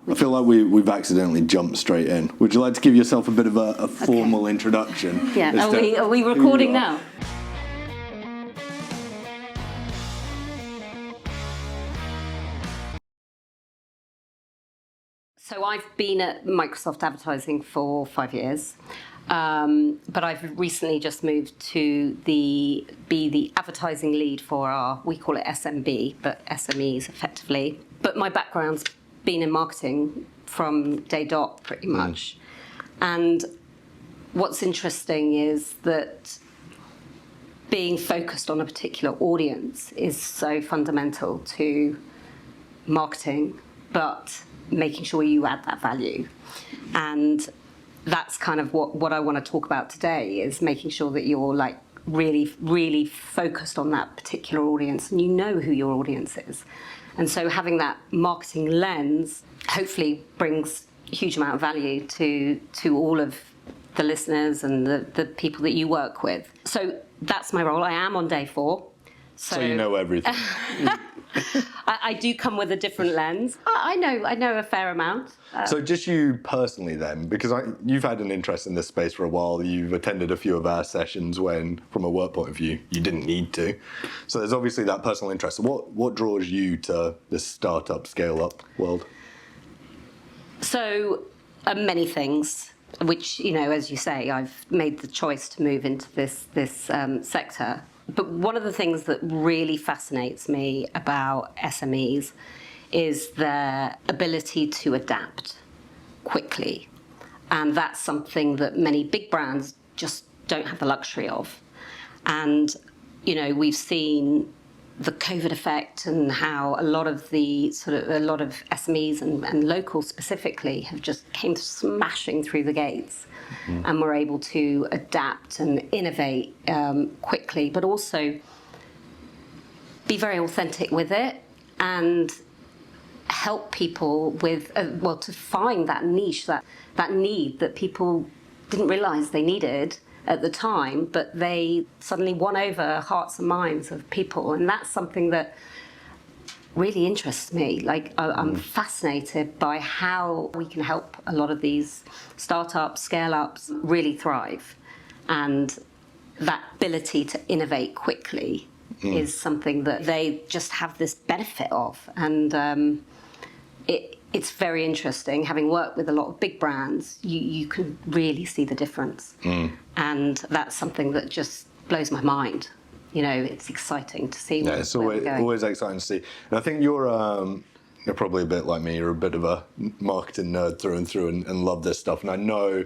I feel like we've accidentally jumped straight in. Would you like to give yourself a bit of a formal introduction? Yeah, are we recording now? So I've been at Microsoft Advertising for 5 years, but I've recently just moved to be the advertising lead for we call it SMB, but SMEs effectively. But my background's been in marketing from day dot pretty much. And what's interesting is that being focused on a particular audience is so fundamental to marketing, but making sure you add that value. And that's kind of what I want to talk about today, is making sure that you're like really focused on that particular audience and you know who your audience is. And so having that marketing lens hopefully brings a huge amount of value to all of the listeners and the people that you work with. So that's my role. I am on day 4. So you know everything. I do come with a different lens. I know a fair amount. So just you personally then, because you've had an interest in this space for a while, you've attended a few of our sessions when, from a work point of view, you didn't need to. So there's obviously that personal interest. So what draws you to this startup, scale-up world? So many things, which, as you say, I've made the choice to move into this sector. But one of the things that really fascinates me about SMEs is their ability to adapt quickly. And that's something that many big brands just don't have the luxury of. And, we've seen the COVID effect and how a lot of SMEs and locals specifically have just came smashing through the gates. Mm-hmm. And we're able to adapt and innovate quickly, but also be very authentic with it and help people with, to find that niche, that need that people didn't realize they needed at the time, but they suddenly won over hearts and minds of people. And that's something that really interests me. Like, I'm fascinated by how we can help a lot of these startups, scale-ups really thrive. And that ability to innovate quickly is something that they just have this benefit of. And it's very interesting. Having worked with a lot of big brands, you can really see the difference. And that's something that just blows my mind. It's exciting to see. Yeah, it's always exciting to see. And I think you're probably a bit like me. You're a bit of a marketing nerd through and through and love this stuff. And I know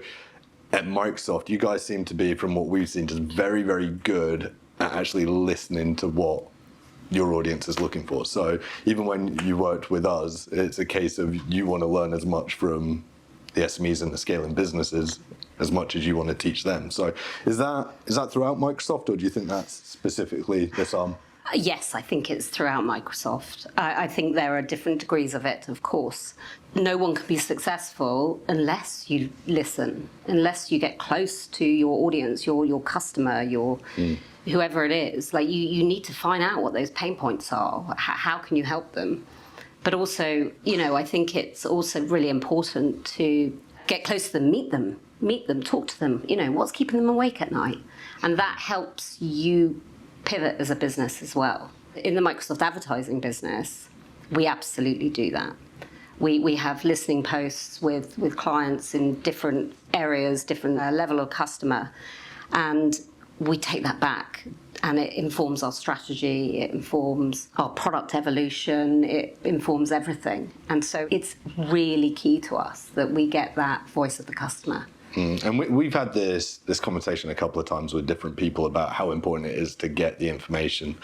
at Microsoft, you guys seem to be, from what we've seen, just very, very good at actually listening to what your audience is looking for. So even when you worked with us, it's a case of you want to learn as much from the SMEs and the scaling businesses as much as you want to teach them. So is that throughout Microsoft, or do you think that's specifically this arm? Yes, I think it's throughout Microsoft. I think there are different degrees of it, of course. No one can be successful unless you listen, unless you get close to your audience, your customer, whoever it is. Like you need to find out what those pain points are. How can you help them? But also, I think it's also really important to get close to them, meet them, talk to them. What's keeping them awake at night? And that helps you pivot as a business as well. In the Microsoft advertising business, we absolutely do that. We have listening posts with clients in different areas, different level of customer, and we take that back, and it informs our strategy, it informs our product evolution, it informs everything. And so it's really key to us that we get that voice of the customer. And we've had this conversation a couple of times with different people about how important it is to get the information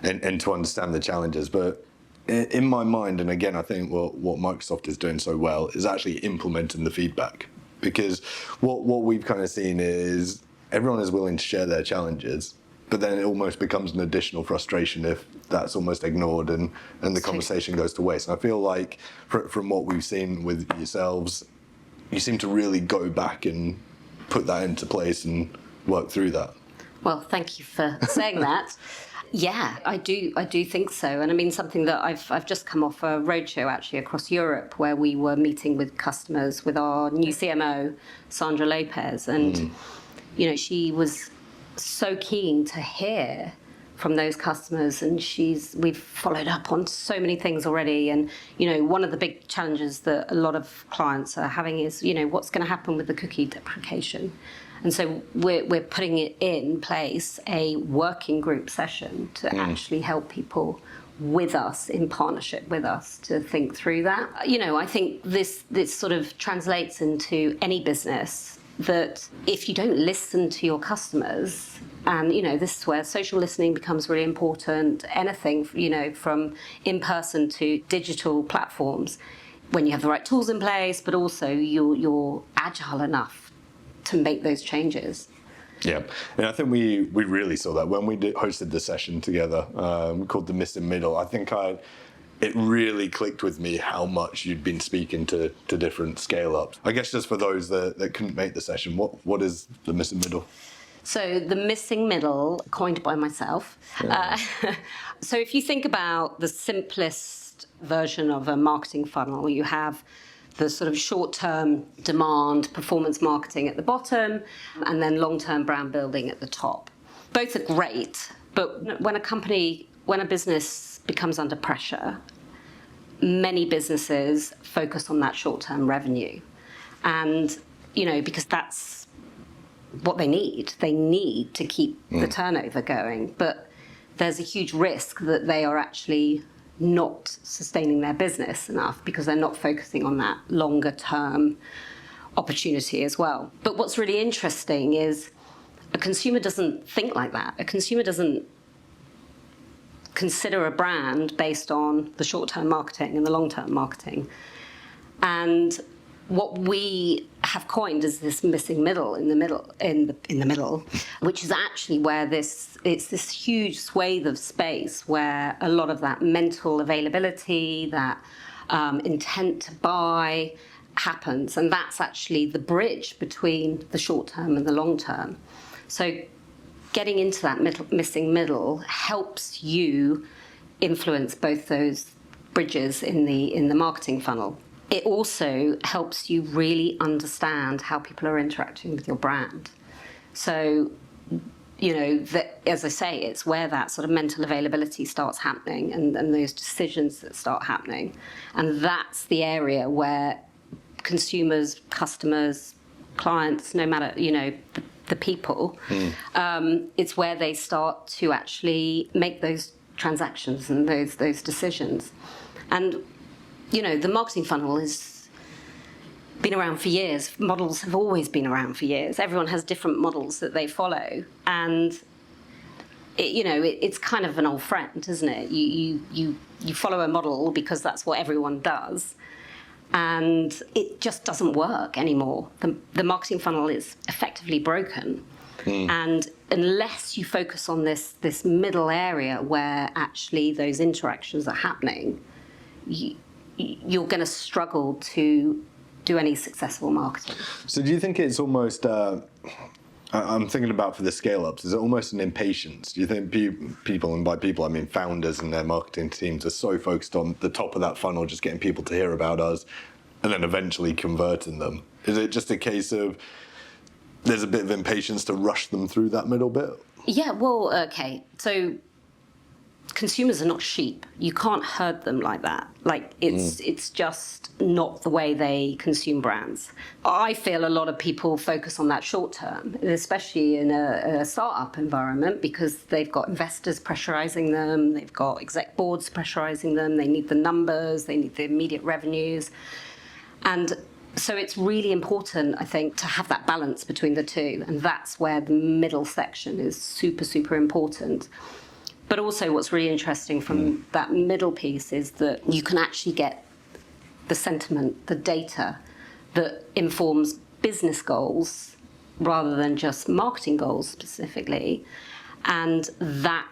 and to understand the challenges. But in my mind, and again, I think what Microsoft is doing so well is actually implementing the feedback. Because what we've kind of seen is everyone is willing to share their challenges, but then it almost becomes an additional frustration if that's almost ignored and the conversation goes to waste. And I feel like from what we've seen with yourselves, you seem to really go back and put that into place and work through that. Well, thank you for saying that. Yeah, I do think so. And I mean, something that I've just come off a roadshow actually across Europe where we were meeting with customers with our new CMO, Sandra Lopez. And, she was so keen to hear from those customers, and we've followed up on so many things already. And one of the big challenges that a lot of clients are having is what's going to happen with the cookie deprecation. And so we're putting it in place a working group session to actually help people with us, in partnership with us, to think through that. I think this sort of translates into any business, that if you don't listen to your customers, and this is where social listening becomes really important, anything from in-person to digital platforms, when you have the right tools in place, but also you're agile enough to make those changes. Yeah, and I think we really saw that when we hosted the session together, called The Missing Middle. I think it really clicked with me how much you'd been speaking to different scale-ups. I guess just for those that couldn't make the session, what is the missing middle? So the missing middle, coined by myself. Yeah. So if you think about the simplest version of a marketing funnel, you have the sort of short-term demand, performance marketing at the bottom, and then long-term brand building at the top. Both are great, but when a business becomes under pressure, many businesses focus on that short-term revenue. And, because that's what they need. They need to keep the turnover going. But there's a huge risk that they are actually not sustaining their business enough because they're not focusing on that longer-term opportunity as well. But what's really interesting is a consumer doesn't think like that. A consumer doesn't consider a brand based on the short-term marketing and the long-term marketing. And what we have coined as this missing middle in the middle, which is actually where it's this huge swathe of space where a lot of that mental availability, that intent to buy happens, and that's actually the bridge between the short term and the long term. So getting into that missing middle helps you influence both those bridges in the marketing funnel. It also helps you really understand how people are interacting with your brand. So, as I say, it's where that sort of mental availability starts happening and those decisions that start happening. And that's the area where consumers, customers, clients, no matter, the people, it's where they start to actually make those transactions and those decisions. And the marketing funnel has been around for years. Models have always been around for years. Everyone has different models that they follow, and it's kind of an old friend, isn't it? You follow a model because that's what everyone does, and it just doesn't work anymore. The marketing funnel is effectively broken, and unless you focus on this middle area where actually those interactions are happening, you're going to struggle to do any successful marketing. So do you think it's almost, I'm thinking about for the scale-ups, is it almost an impatience? Do you think people, and by people I mean founders and their marketing teams, are so focused on the top of that funnel, just getting people to hear about us and then eventually converting them? Is it just a case of there's a bit of impatience to rush them through that middle bit? Yeah, well, okay. So consumers are not sheep. You can't herd them like that. It's just not the way they consume brands. I feel a lot of people focus on that short term, especially in a startup environment, because they've got investors pressurizing them, they've got exec boards pressurizing them, they need the numbers, they need the immediate revenues. And so it's really important, I think, to have that balance between the two. And that's where the middle section is super, super important. But also what's really interesting from that middle piece is that you can actually get the sentiment, the data that informs business goals rather than just marketing goals specifically. And that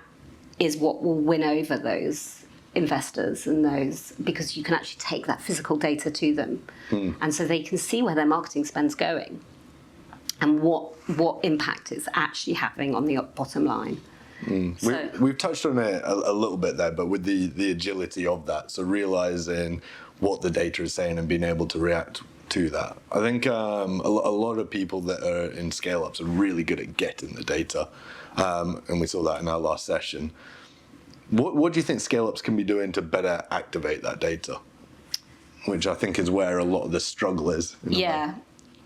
is what will win over those investors and those, because you can actually take that physical data to them. And so they can see where their marketing spend's going and what impact it's actually having on the bottom line. We've touched on it a little bit there, but with the agility of that, so realizing what the data is saying and being able to react to that. I think a lot of people that are in scale-ups are really good at getting the data, and we saw that in our last session. What do you think scale-ups can be doing to better activate that data? Which I think is where a lot of the struggle is. Yeah.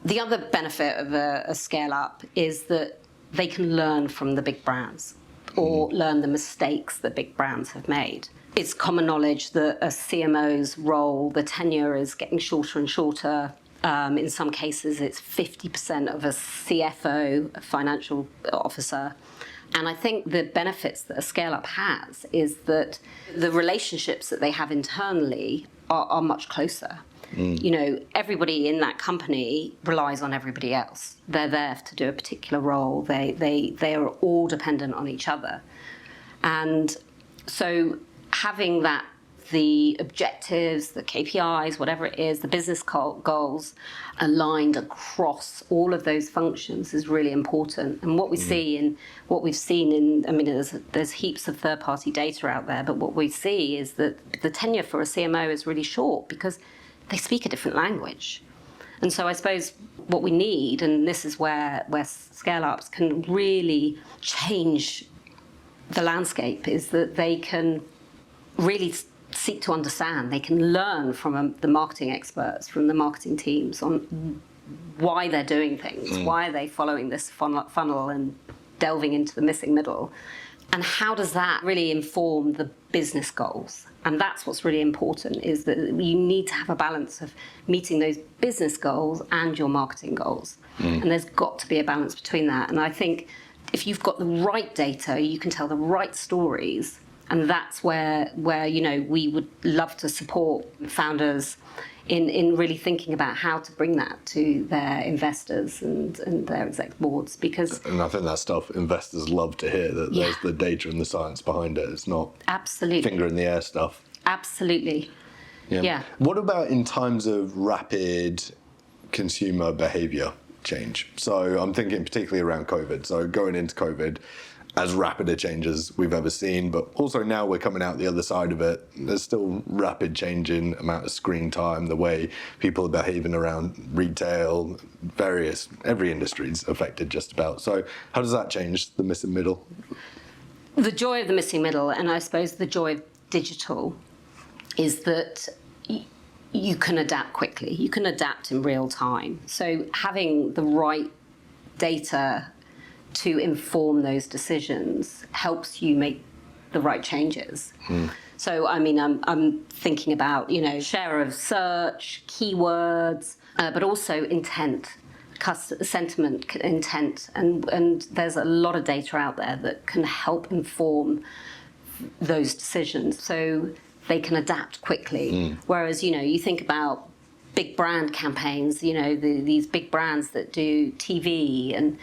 The other benefit of a scale-up is that they can learn from the big brands or learn the mistakes that big brands have made. It's common knowledge that a CMO's role, the tenure is getting shorter and shorter. In some cases, it's 50% of a CFO, a financial officer. And I think the benefits that a scale-up has is that the relationships that they have internally are much closer. You know, everybody in that company relies on everybody else. They're there to do a particular role. They are all dependent on each other. And so having that, the objectives, the KPIs, whatever it is, the business goals aligned across all of those functions is really important. And what we see in what we've seen in, I mean, there's heaps of third-party data out there, but what we see is that the tenure for a CMO is really short because they speak a different language. And so I suppose what we need, and this is where scale-ups can really change the landscape, is that they can really seek to understand. They can learn from the marketing experts, from the marketing teams on why they're doing things, why are they following this funnel and delving into the missing middle, and how does that really inform the business goals. And that's what's really important, is that you need to have a balance of meeting those business goals and your marketing goals. And there's got to be a balance between that. And I think if you've got the right data, you can tell the right stories. And that's where you know, we would love to support founders in really thinking about how to bring that to their investors and their exec boards, because... And I think that stuff investors love to hear, that there's the data and the science behind it. It's not finger in the air stuff. Absolutely. Yeah. What about in times of rapid consumer behavior change? So I'm thinking particularly around COVID. So going into COVID, as rapid a change as we've ever seen, but also now we're coming out the other side of it. There's still rapid change in amount of screen time, the way people are behaving around retail, every industry's affected just about. So how does that change the missing middle? The joy of the missing middle, and I suppose the joy of digital, is that you can adapt quickly. You can adapt in real time. So having the right data to inform those decisions helps you make the right changes. So, I mean, I'm thinking about, you know, share of search, keywords, but also intent, sentiment, intent. And there's a lot of data out there that can help inform those decisions so they can adapt quickly. Whereas, you know, you think about big brand campaigns, you know, these big brands that do TV, and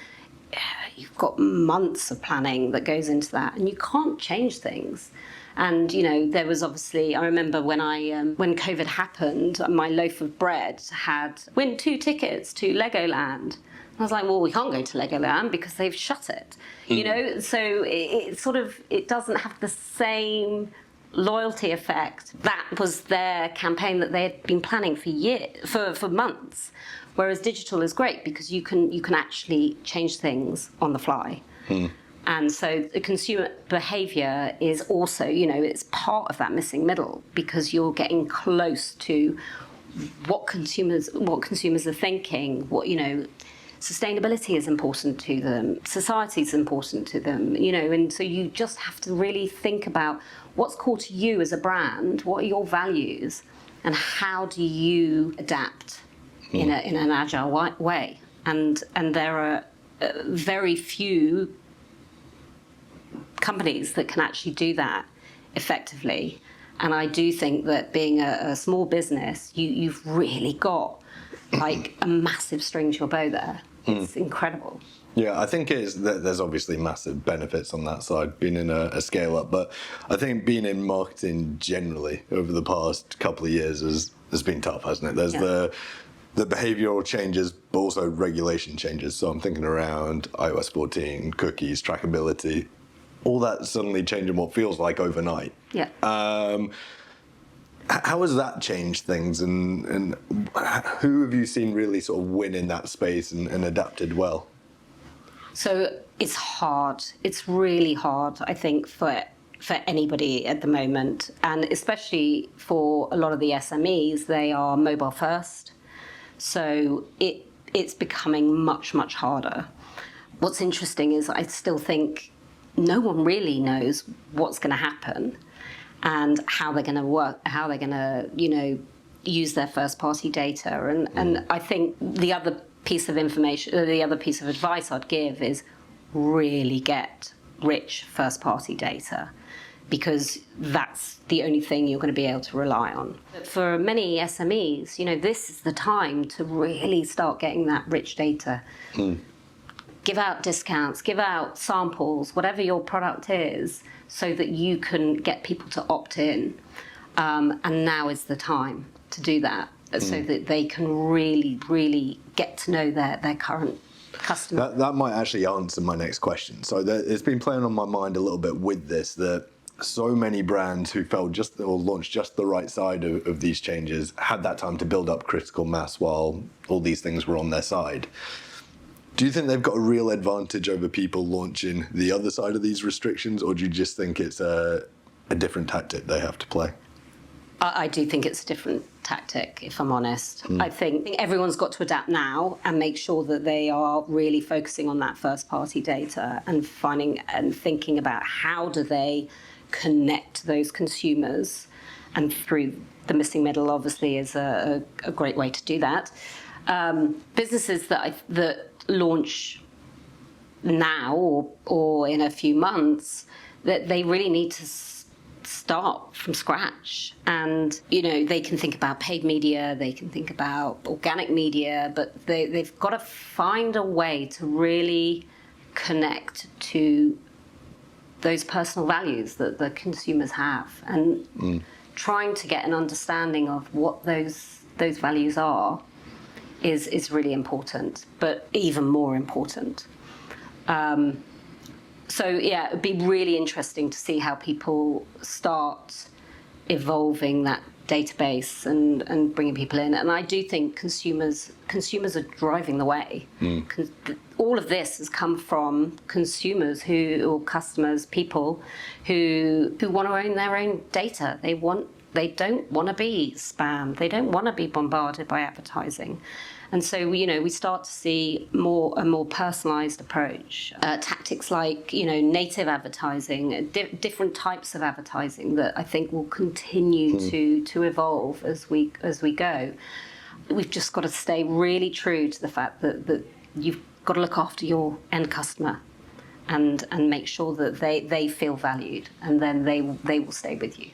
you've got months of planning that goes into that, and you can't change things. And, you know, there was obviously, I remember when COVID happened, my loaf of bread had win 2 tickets to Legoland. I was like, well, we can't go to Legoland because they've shut it. You know, so it doesn't have the same loyalty effect. That was their campaign that they had been planning for months. Whereas digital is great because you can actually change things on the fly. And so the consumer behavior is also, you know, it's part of that missing middle, because you're getting close to what consumers are thinking, what, you know, sustainability is important to them, society is important to them, you know, and so you just have to really think about what's core to you as a brand, what are your values, and how do you adapt in an agile way. And there are very few companies that can actually do that effectively. And I do think that being a small business, you've really got like a massive string to your bow there. It's incredible. Yeah, I think there's obviously massive benefits on that side, being in a scale-up. But I think being in marketing generally over the past couple of years has been tough, hasn't it? There's the behavioural changes, but also regulation changes. So I'm thinking around iOS 14, cookies, trackability. all that suddenly changing what feels like overnight. Yeah. How has that changed things, and who have you seen really sort of win in that space and adapted well? So it's hard. It's really hard, I think, for anybody at the moment, and especially for a lot of the SMEs. They are mobile first, so it's becoming much, much harder. What's interesting is I still think no one really knows what's going to happen and how they're going to work, how they're going to, use their first-party data. And I think the other piece of information, the other piece of advice I'd give is really get rich first-party data, because that's the only thing you're going to be able to rely on. But for many SMEs, this is the time to really start getting that rich data. Give out discounts, give out samples, whatever your product is, so that you can get people to opt in. And now is the time to do that, so that they can really, really get to know their current customer. That might actually answer my next question. So it's been playing on my mind a little bit with this, that so many brands who felt or launched just the right side of these changes had that time to build up critical mass while all these things were on their side. Do you think they've got a real advantage over people launching the other side of these restrictions, or do you just think it's a different tactic they have to play? I do think it's a different tactic, if I'm honest. I think everyone's got to adapt now and make sure that they are really focusing on that first-party data and thinking about how do they connect those consumers, and through the missing middle obviously is a great way to do that. Businesses that launch now or in a few months, that they really need to start from scratch. And they can think about paid media, they can think about organic media, but they've got to find a way to really connect to those personal values that the consumers have, and trying to get an understanding of what those values are is really important, but even more important. So yeah, it'd be really interesting to see how people start evolving that database and bringing people in. And I do think consumers are driving the way. All of this has come from consumers or customers, people who want to own their own data. They don't want to be spammed. They don't want to be bombarded by advertising. And so, we start to see a more personalised approach. Tactics like, native advertising, different types of advertising that I think will continue to evolve as we go. We've just got to stay really true to the fact that you've got to look after your end customer and make sure that they feel valued, and then they will stay with you.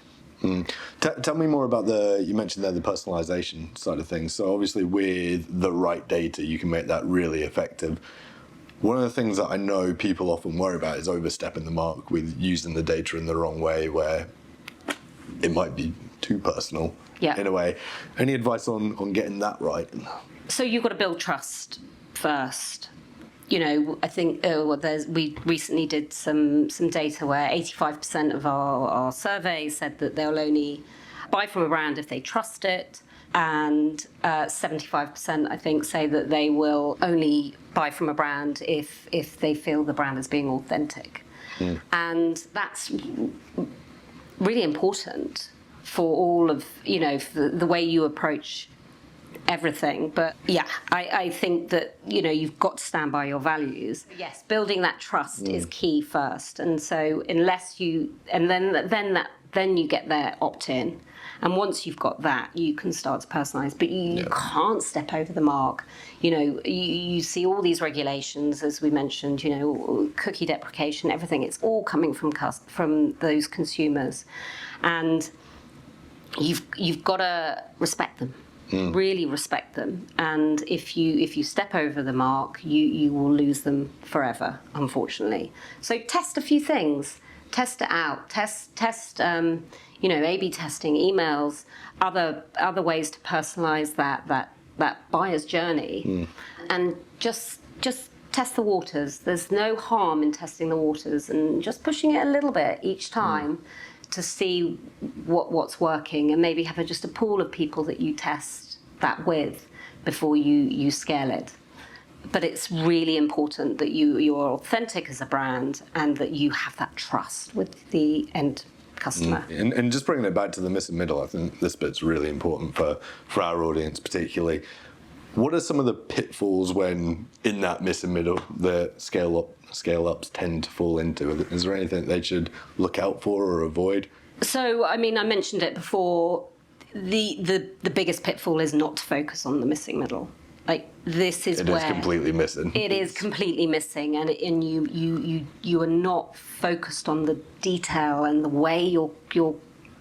Tell me more about you mentioned there the personalization side of things. So obviously with the right data, you can make that really effective. One of the things that I know people often worry about is overstepping the mark with using the data in the wrong way, where it might be too personal in a way. Any advice on getting that right? So you've got to build trust first. I think we recently did some data where 85% of our survey said that they'll only buy from a brand if they trust it, and 75% I think say that they will only buy from a brand if they feel the brand is being authentic. And that's really important for all of for the way you approach everything. But I think that you've got to stand by your values. Yes, building that trust is key first, and so unless you then you get their opt-in, and once you've got that, you can start to personalize. But you can't step over the mark. You see all these regulations, as we mentioned, cookie deprecation, everything. It's all coming from those consumers, and you've got to respect them. Really respect them, and if you step over the mark, you will lose them forever, unfortunately. So test a few things, test it out, test A/B testing, emails, other ways to personalize that buyer's journey, and just test the waters. There's no harm in testing the waters and just pushing it a little bit each time to see what's working, and maybe have just a pool of people that you test that with before you scale it. But it's really important that you're authentic as a brand and that you have that trust with the end customer. And just bringing it back to the missing middle, I think this bit's really important for our audience particularly. What are some of the pitfalls when in that missing middle the scale-ups tend to fall into? Is there anything they should look out for or avoid? So, I mean, I mentioned it before, the biggest pitfall is not to focus on the missing middle. Like, this is where... It is completely missing. It is completely missing, and you are not focused on the detail and the way your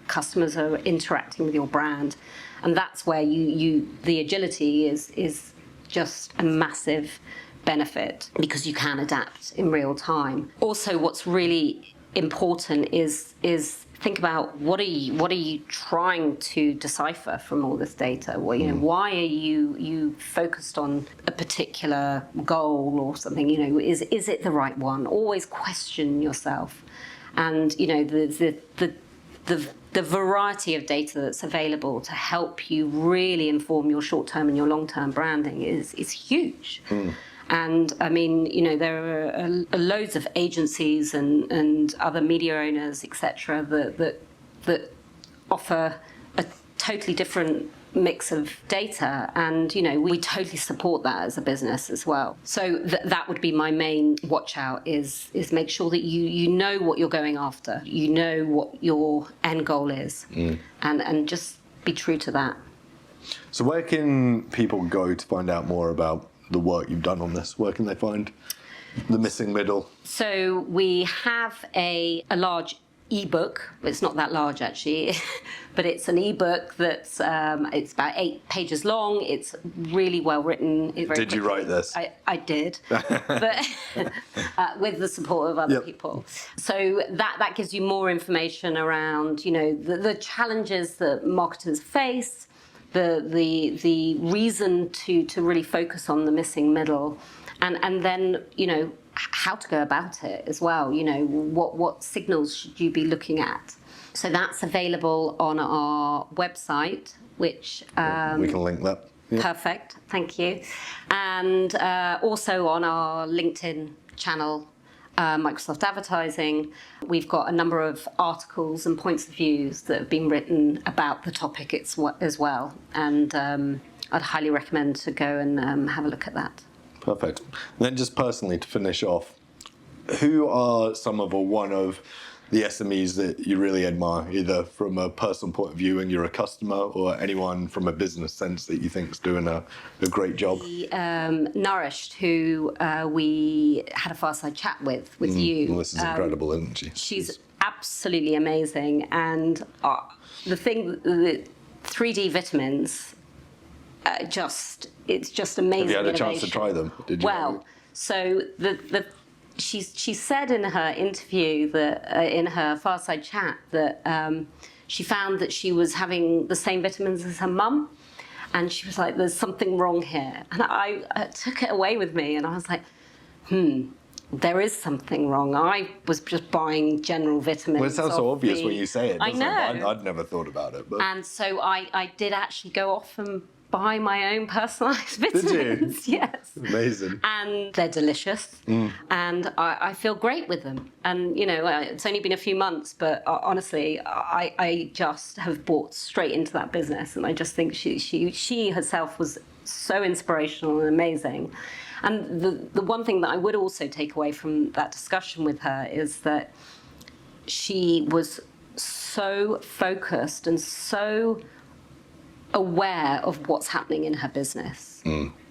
customers are interacting with your brand. And that's where the agility is just a massive benefit, because you can adapt in real time. Also, what's really important is think about what are you trying to decipher from all this data? Well, why are you focused on a particular goal or something? Is it the right one? Always question yourself, and the variety of data that's available to help you really inform your short-term and your long-term branding is huge. And I mean, there are loads of agencies and other media owners, etc., that offer a totally different mix of data, and we totally support that as a business as well. So that would be my main watch out, is make sure that you know what you're going after, you know what your end goal is, and just be true to that. So where can people go to find out more about the work you've done on this? Where can they find the missing middle? So we have a large ebook. It's not that large actually, but it's an ebook that's it's about 8 pages long. It's really well written. Did you write this? I did, but with the support of other people. So that gives you more information around the challenges that marketers face, the reason to really focus on the missing middle, and then how to go about it as well. What signals should you be looking at? So that's available on our website, which we can link that. Perfect, thank you. And also on our LinkedIn channel, Microsoft Advertising, we've got a number of articles and points of views that have been written about the topic as well. And I'd highly recommend to go and have a look at that. Perfect. And then just personally, to finish off, who are some of or one of the SMEs that you really admire, either from a personal point of view and you're a customer, or anyone from a business sense that you think is doing a great job? Nourished, who we had a fireside chat with you. Well, this is incredible, isn't she? She's absolutely amazing. And the 3D vitamins, it's just amazing. Have you had a innovation. chance to try them? Did you? Well, so she said in her interview that in her fireside chat that she found that she was having the same vitamins as her mum, and she was like, "There's something wrong here." And I took it away with me, and I was like, there is something wrong. I was just buying general vitamins. Well, it sounds so obvious when you say it. I know. I'd never thought about it. But... And so I did actually go off and buy my own personalised vitamins. Did you? Yes. Amazing. And they're delicious. And I feel great with them. And, it's only been a few months, but honestly, I just have bought straight into that business. And I just think she herself was so inspirational and amazing. And the one thing that I would also take away from that discussion with her is that she was so focused and so aware of what's happening in her business,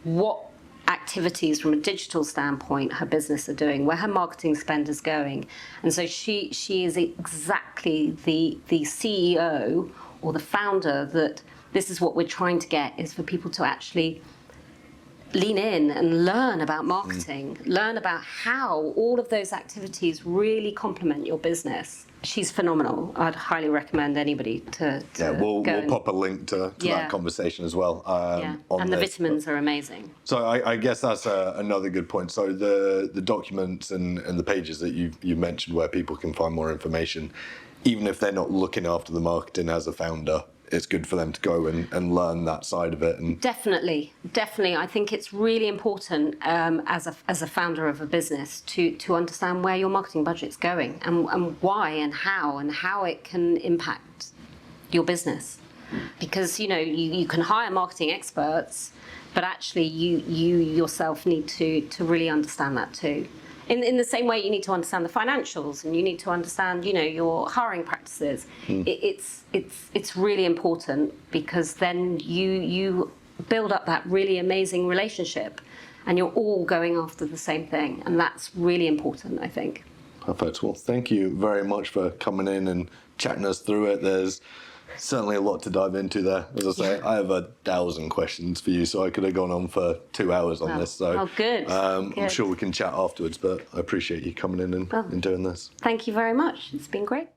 what activities from a digital standpoint her business are doing, where her marketing spend is going. And so she is exactly the CEO or the founder that this is what we're trying to get, is for people to actually lean in and learn about marketing, learn about how all of those activities really complement your business. She's phenomenal. I'd highly recommend anybody to we'll go and, pop a link to that conversation as well. And the vitamins are amazing. So I guess that's another good point. So the documents and the pages that you mentioned where people can find more information, even if they're not looking after the marketing as a founder, it's good for them to go and learn that side of it. And definitely. I think it's really important as a founder of a business to understand where your marketing budget's going and why and how it can impact your business. Because you can hire marketing experts, but actually you yourself need to really understand that too. In the same way, you need to understand the financials and you need to understand, your hiring practices. It's really important because then you build up that really amazing relationship and you're all going after the same thing. And that's really important, I think. Perfect. Well, thank you very much for coming in and chatting us through it. There's certainly a lot to dive into there. As I say, I have 1,000 questions for you, so I could have gone on for 2 hours on this. So good. I'm sure we can chat afterwards, but I appreciate you coming in and doing this. Thank you very much. It's been great.